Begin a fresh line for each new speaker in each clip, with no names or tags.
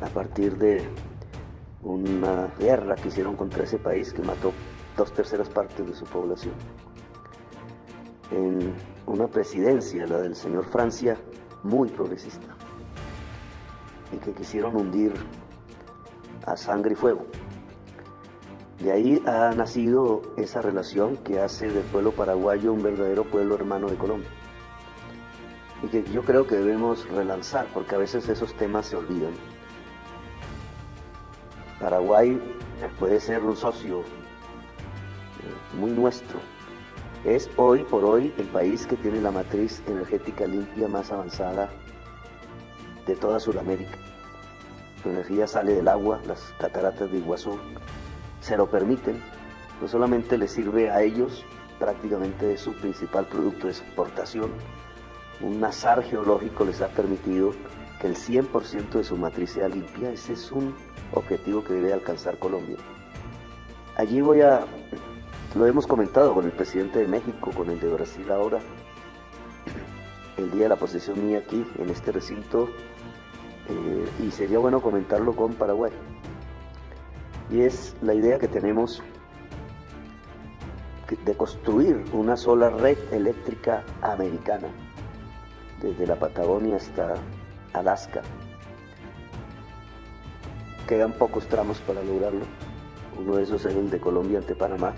a partir de una guerra que hicieron contra ese país que mató 2/3 partes de su población. En una presidencia, la del señor Francia, muy progresista, y que quisieron hundir a sangre y fuego. De ahí ha nacido esa relación que hace del pueblo paraguayo un verdadero pueblo hermano de Colombia, y que yo creo que debemos relanzar, porque a veces esos temas se olvidan. Paraguay puede ser un socio muy nuestro. Es hoy por hoy el país que tiene la matriz energética limpia más avanzada de toda Sudamérica. Su energía sale del agua, las cataratas de Iguazú se lo permiten. No solamente les sirve a ellos, prácticamente es su principal producto de exportación. Un azar geológico les ha permitido que el 100% de su matriz sea limpia. Ese es un objetivo que debe alcanzar Colombia. Allí lo hemos comentado con el presidente de México, con el de Brasil ahora, el día de la posesión mía aquí, en este recinto, y sería bueno comentarlo con Paraguay. Y es la idea que tenemos de construir una sola red eléctrica americana, desde la Patagonia hasta Alaska. Quedan pocos tramos para lograrlo. Uno de esos es el de Colombia ante Panamá,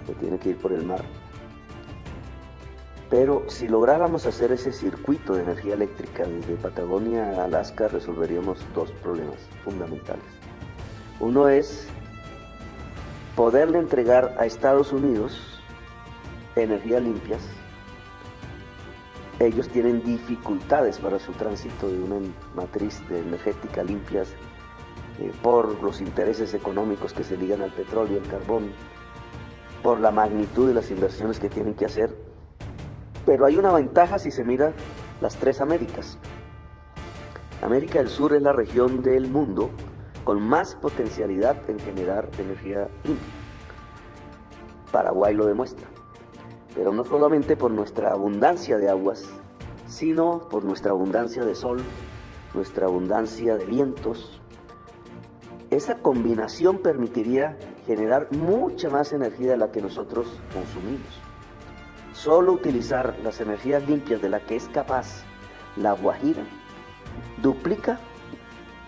que tiene que ir por el mar. Pero si lográramos hacer ese circuito de energía eléctrica desde Patagonia a Alaska, resolveríamos dos problemas fundamentales. Uno es poderle entregar a Estados Unidos energías limpias. Ellos tienen dificultades para su tránsito de una matriz de energética limpias por los intereses económicos que se ligan al petróleo, al carbón, por la magnitud de las inversiones que tienen que hacer. Pero hay una ventaja si se mira las tres Américas. América del Sur es la región del mundo con más potencialidad en generar energía limpia. Paraguay lo demuestra. Pero no solamente por nuestra abundancia de aguas, sino por nuestra abundancia de sol, nuestra abundancia de vientos. Esa combinación permitiría generar mucha más energía de la que nosotros consumimos. Solo utilizar las energías limpias de la que es capaz La Guajira duplica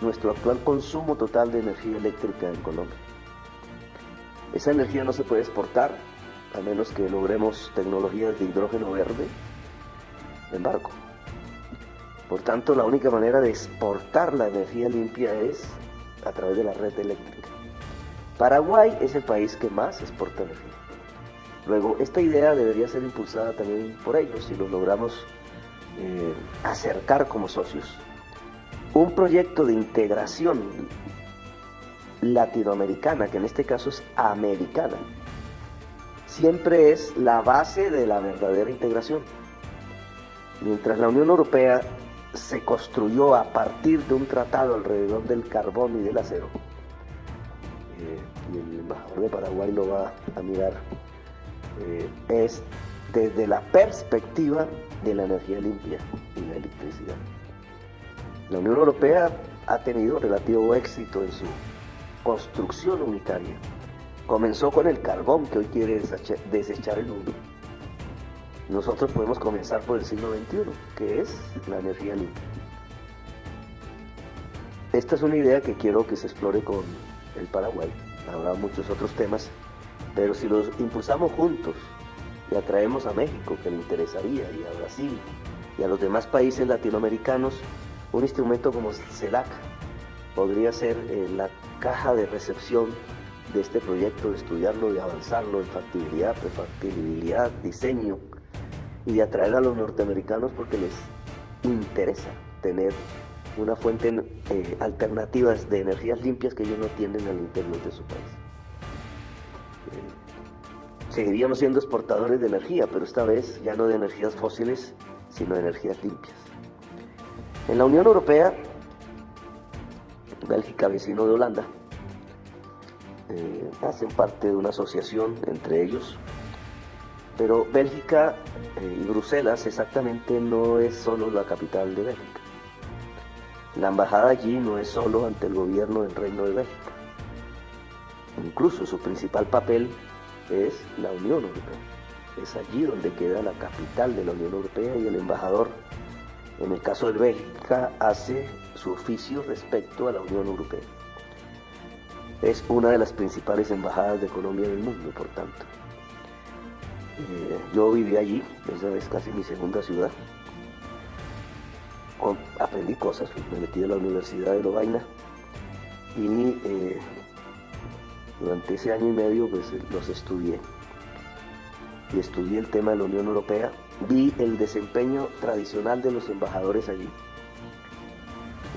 nuestro actual consumo total de energía eléctrica en Colombia. Esa energía no se puede exportar, a menos que logremos tecnologías de hidrógeno verde en barco. Por tanto, la única manera de exportar la energía limpia es a través de la red eléctrica. Paraguay es el país que más exporta energía. Luego, esta idea debería ser impulsada también por ellos, si lo logramos acercar como socios. Un proyecto de integración latinoamericana, que en este caso es americana, siempre es la base de la verdadera integración. Mientras la Unión Europea se construyó a partir de un tratado alrededor del carbón y del acero, y el embajador de Paraguay lo va a mirar, es desde la perspectiva de la energía limpia y la electricidad. La Unión Europea ha tenido relativo éxito en su construcción unitaria. Comenzó con el carbón, que hoy quiere desechar el mundo. Nosotros podemos comenzar por el siglo XXI, que es la energía limpia. Esta es una idea que quiero que se explore con el Paraguay. Habrá muchos otros temas, pero si los impulsamos juntos y atraemos a México, que le interesaría, y a Brasil, y a los demás países latinoamericanos, un instrumento como CELAC podría ser la caja de recepción de este proyecto, de estudiarlo, de avanzarlo en factibilidad, prefactibilidad, diseño, y de atraer a los norteamericanos porque les interesa tener una fuente alternativa de energías limpias que ellos no tienen al interior de su país. Seguiríamos siendo exportadores de energía, pero esta vez ya no de energías fósiles, sino de energías limpias. En la Unión Europea, Bélgica, vecino de Holanda, hacen parte de una asociación entre ellos, pero Bélgica y Bruselas exactamente no es solo la capital de Bélgica. La embajada allí no es solo ante el gobierno del Reino de Bélgica. Incluso su principal papel es la Unión Europea. Es allí donde queda la capital de la Unión Europea y el embajador, en el caso de Bélgica, hace su oficio respecto a la Unión Europea. Es una de las principales embajadas de Colombia en el mundo, por tanto. Yo viví allí, esa es casi mi segunda ciudad. Aprendí cosas, me metí a la Universidad de Lovaina y durante ese año y medio pues, los estudié. Y estudié el tema de la Unión Europea, vi el desempeño tradicional de los embajadores allí.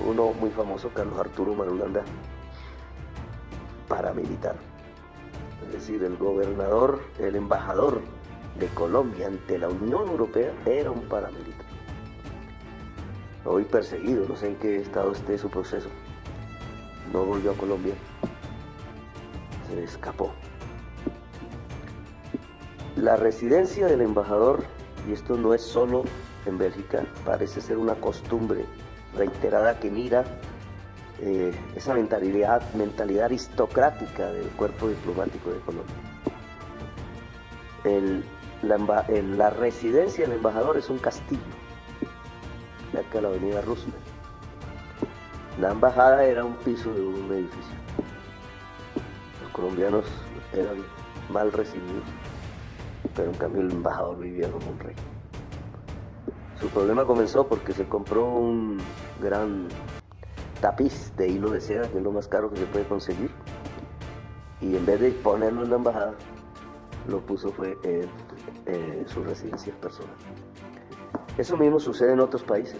Uno muy famoso, Carlos Arturo Marulanda, paramilitar. Es decir, el gobernador, el embajador de Colombia ante la Unión Europea era un paramilitar. Hoy perseguido, no sé en qué estado esté su proceso. No volvió a Colombia, se escapó. La residencia del embajador, y esto no es solo en Bélgica, parece ser una costumbre reiterada que mira esa mentalidad aristocrática del cuerpo diplomático de Colombia. La residencia del embajador es un castillo, cerca de la avenida Roosevelt. La embajada era un piso de un edificio. Los colombianos eran mal recibidos, pero en cambio el embajador vivía como un rey. Su problema comenzó porque se compró un gran tapiz de hilo de seda, que es lo más caro que se puede conseguir, y en vez de ponerlo en la embajada, lo puso fue en su residencia personal. Eso mismo sucede en otros países.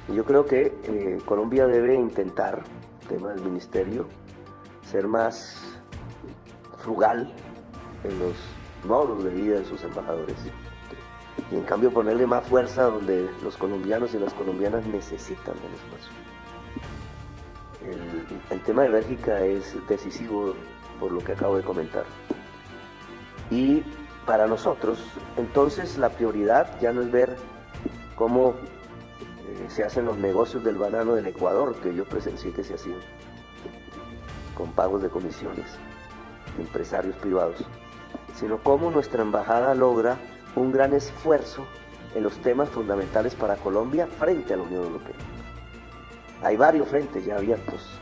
Y yo creo que Colombia debe intentar, tema del ministerio, ser más frugal en los modos de vida de sus embajadores. Y en cambio ponerle más fuerza donde los colombianos y las colombianas necesitan del esfuerzo. El tema de Bélgica es decisivo por lo que acabo de comentar. Y para nosotros, entonces, la prioridad ya no es ver cómo se hacen los negocios del banano del Ecuador, que yo presencié que se hacían, con pagos de comisiones, de empresarios privados, sino cómo nuestra embajada logra un gran esfuerzo en los temas fundamentales para Colombia frente a la Unión Europea. Hay varios frentes ya abiertos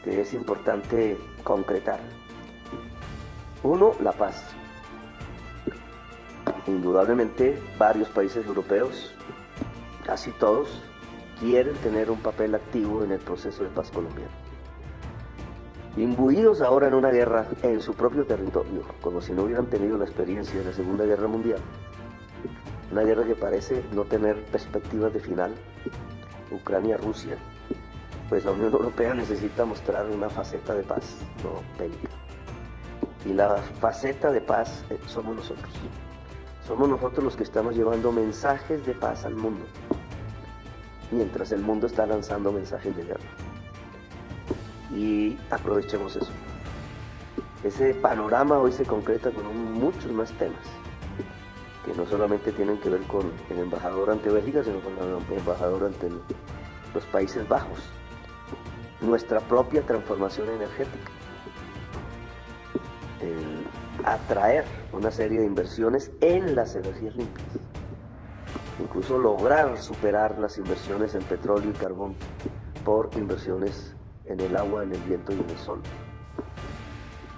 que es importante concretar. Uno, la paz. Indudablemente, varios países europeos, casi todos, quieren tener un papel activo en el proceso de paz colombiano. Imbuidos ahora en una guerra en su propio territorio, como si no hubieran tenido la experiencia de la Segunda Guerra Mundial, una guerra que parece no tener perspectivas de final, Ucrania-Rusia, pues la Unión Europea necesita mostrar una faceta de paz, no bélica. Y la faceta de paz somos nosotros. Somos nosotros los que estamos llevando mensajes de paz al mundo, mientras el mundo está lanzando mensajes de guerra. Y aprovechemos eso. Ese panorama hoy se concreta con muchos más temas, que no solamente tienen que ver con el embajador ante Bélgica, sino con el embajador ante los Países Bajos. Nuestra propia transformación energética. Atraer una serie de inversiones en las energías limpias. Incluso lograr superar las inversiones en petróleo y carbón por inversiones en el agua, en el viento y en el sol.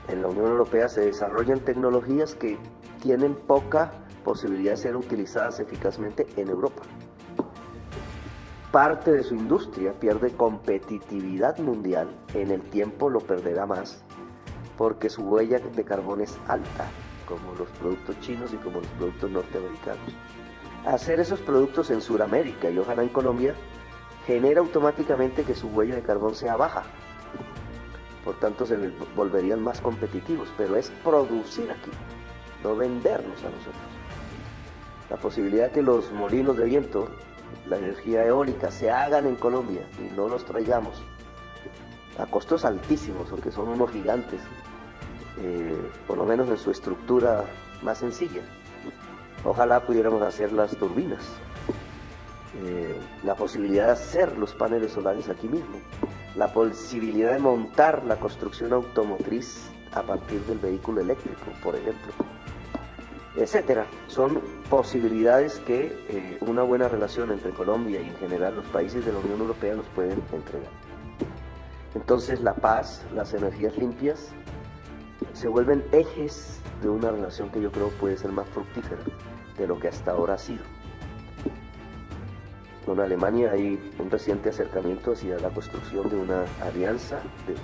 En la Unión Europea se desarrollan tecnologías que tienen poca posibilidad de ser utilizadas eficazmente en Europa. Parte de su industria pierde competitividad mundial, en el tiempo lo perderá más, porque su huella de carbón es alta, como los productos chinos y como los productos norteamericanos. Hacer esos productos en Sudamérica y ojalá en Colombia genera automáticamente que su huella de carbón sea baja. Por tanto, se volverían más competitivos, pero es producir aquí, no vendernos a nosotros. La posibilidad que los molinos de viento, la energía eólica, se hagan en Colombia y no los traigamos a costos altísimos, porque son unos gigantes, por lo menos en su estructura más sencilla. Ojalá pudiéramos hacer las turbinas la posibilidad de hacer los paneles solares aquí mismo, la posibilidad de montar la construcción automotriz a partir del vehículo eléctrico, por ejemplo, etcétera. Son posibilidades que una buena relación entre Colombia y en general los países de la Unión Europea nos pueden entregar. Entonces la paz, las energías limpias, se vuelven ejes de una relación que yo creo puede ser más fructífera de lo que hasta ahora ha sido. Con Alemania hay un reciente acercamiento hacia la construcción de una alianza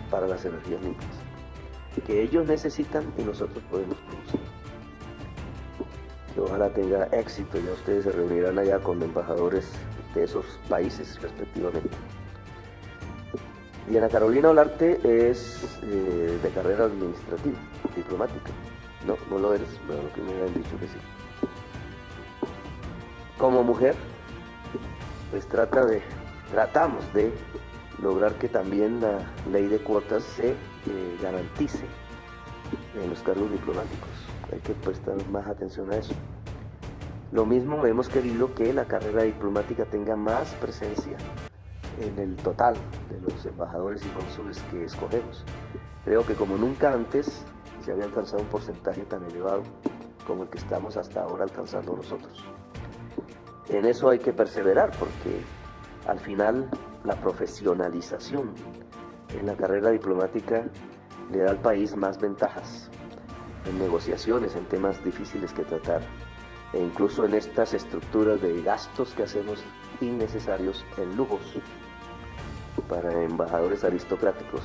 para las energías limpias, que ellos necesitan y nosotros podemos producir. Que ojalá tenga éxito, ya ustedes se reunirán allá con embajadores de esos países respectivamente. Diana Carolina Olarte es de carrera administrativa, diplomática. No, no lo eres, pero lo que me habían dicho que sí. Como mujer, pues tratamos de lograr que también la ley de cuotas se garantice en los cargos diplomáticos. Hay que prestar más atención a eso. Lo mismo hemos querido que la carrera diplomática tenga más presencia en el total de los embajadores y cónsules que escogemos. Creo que como nunca antes se había alcanzado un porcentaje tan elevado como el que estamos hasta ahora alcanzando nosotros. En eso hay que perseverar porque al final la profesionalización en la carrera diplomática le da al país más ventajas en negociaciones, en temas difíciles que tratar e incluso en estas estructuras de gastos que hacemos innecesarios en lujos para embajadores aristocráticos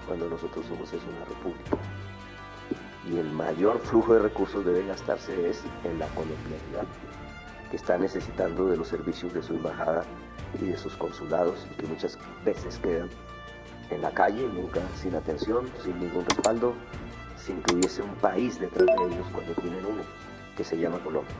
cuando nosotros somos una república. Y el mayor flujo de recursos debe gastarse es en la colombianidad, que está necesitando de los servicios de su embajada y de sus consulados y que muchas veces quedan en la calle, nunca sin atención, sin ningún respaldo, sin que hubiese un país detrás de ellos cuando tienen uno, que se llama Colombia.